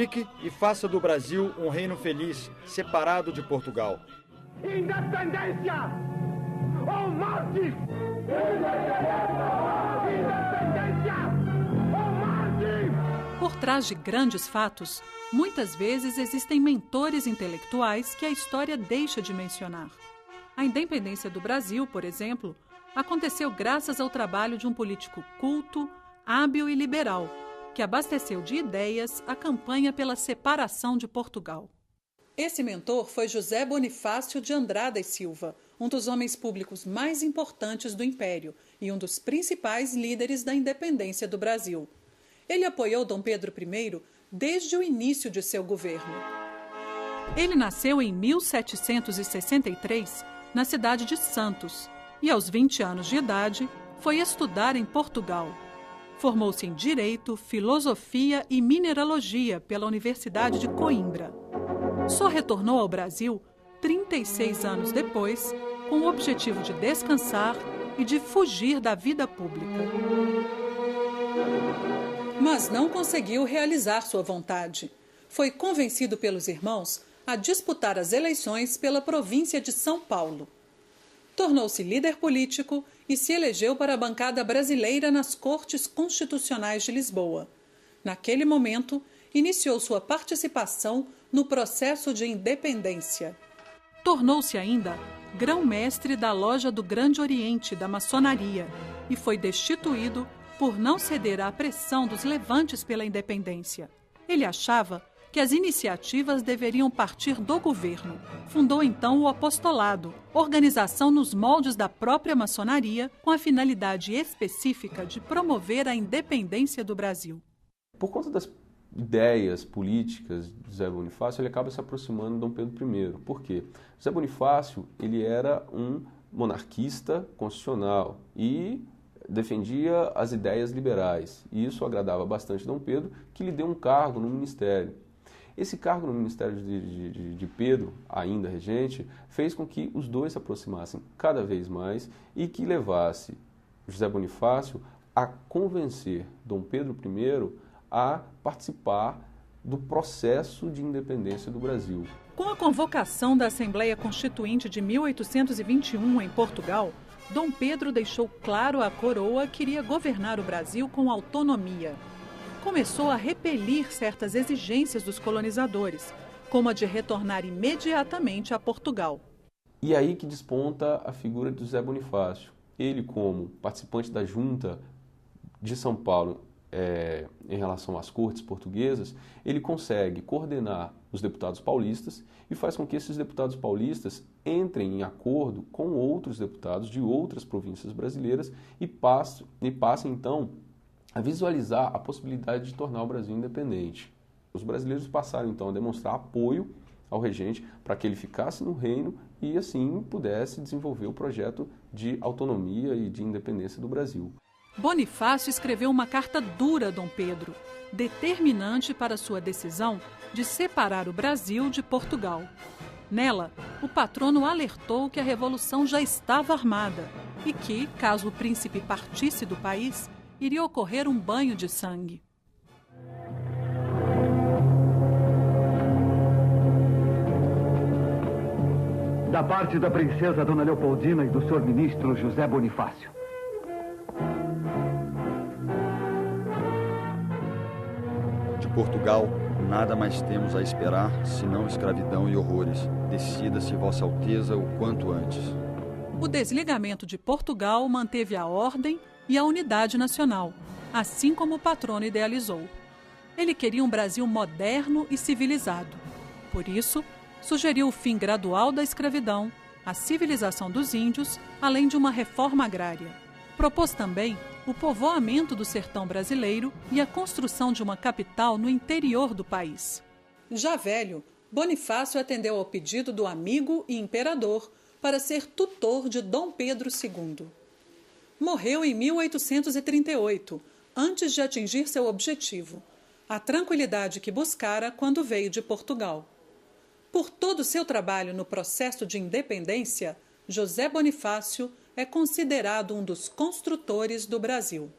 Unifique e faça do Brasil um reino feliz, separado de Portugal. Independência ou morte! Independência ou morte! Por trás de grandes fatos, muitas vezes existem mentores intelectuais que a história deixa de mencionar. A independência do Brasil, por exemplo, aconteceu graças ao trabalho de um político culto, hábil e liberal, que abasteceu de ideias a campanha pela separação de Portugal. Esse mentor foi José Bonifácio de Andrada e Silva, um dos homens públicos mais importantes do Império e um dos principais líderes da independência do Brasil. Ele apoiou Dom Pedro I desde o início de seu governo. Ele nasceu em 1763, na cidade de Santos, e aos 20 anos de idade foi estudar em Portugal. Formou-se em Direito, Filosofia e Mineralogia pela Universidade de Coimbra. Só retornou ao Brasil 36 anos depois, com o objetivo de descansar e de fugir da vida pública. Mas não conseguiu realizar sua vontade. Foi convencido pelos irmãos a disputar as eleições pela província de São Paulo. Tornou-se líder político e se elegeu para a bancada brasileira nas Cortes Constitucionais de Lisboa. Naquele momento, iniciou sua participação no processo de independência. Tornou-se ainda grão-mestre da Loja do Grande Oriente da Maçonaria e foi destituído por não ceder à pressão dos levantes pela independência. Ele achava que as iniciativas deveriam partir do governo. Fundou então o Apostolado, organização nos moldes da própria maçonaria, com a finalidade específica de promover a independência do Brasil. Por conta das ideias políticas de José Bonifácio, ele acaba se aproximando de Dom Pedro I. Por quê? José Bonifácio ele era um monarquista constitucional e defendia as ideias liberais. E isso agradava bastante Dom Pedro, que lhe deu um cargo no ministério. Esse cargo no ministério de Pedro, ainda regente, fez com que os dois se aproximassem cada vez mais e que levasse José Bonifácio a convencer Dom Pedro I a participar do processo de independência do Brasil. Com a convocação da Assembleia Constituinte de 1821 em Portugal, Dom Pedro deixou claro à coroa que iria governar o Brasil com autonomia. Começou a repelir certas exigências dos colonizadores, como a de retornar imediatamente a Portugal. E aí que desponta a figura de José Bonifácio. Ele, como participante da Junta de São Paulo em relação às cortes portuguesas, ele consegue coordenar os deputados paulistas e faz com que esses deputados paulistas entrem em acordo com outros deputados de outras províncias brasileiras e passem então a visualizar a possibilidade de tornar o Brasil independente. Os brasileiros passaram então a demonstrar apoio ao regente para que ele ficasse no reino e assim pudesse desenvolver o projeto de autonomia e de independência do Brasil. Bonifácio escreveu uma carta dura a Dom Pedro, determinante para sua decisão de separar o Brasil de Portugal. Nela, o patrono alertou que a revolução já estava armada e que, caso o príncipe partisse do país, iria ocorrer um banho de sangue. Da parte da princesa Dona Leopoldina e do senhor ministro José Bonifácio. De Portugal, nada mais temos a esperar, senão escravidão e horrores. Decida-se Vossa Alteza o quanto antes. O desligamento de Portugal manteve a ordem e a unidade nacional, assim como o patrono idealizou. Ele queria um Brasil moderno e civilizado. Por isso, sugeriu o fim gradual da escravidão, a civilização dos índios, além de uma reforma agrária. Propôs também o povoamento do sertão brasileiro e a construção de uma capital no interior do país. Já velho, Bonifácio atendeu ao pedido do amigo e imperador para ser tutor de Dom Pedro II. Morreu em 1838, antes de atingir seu objetivo, a tranquilidade que buscara quando veio de Portugal. Por todo o seu trabalho no processo de independência, José Bonifácio é considerado um dos construtores do Brasil.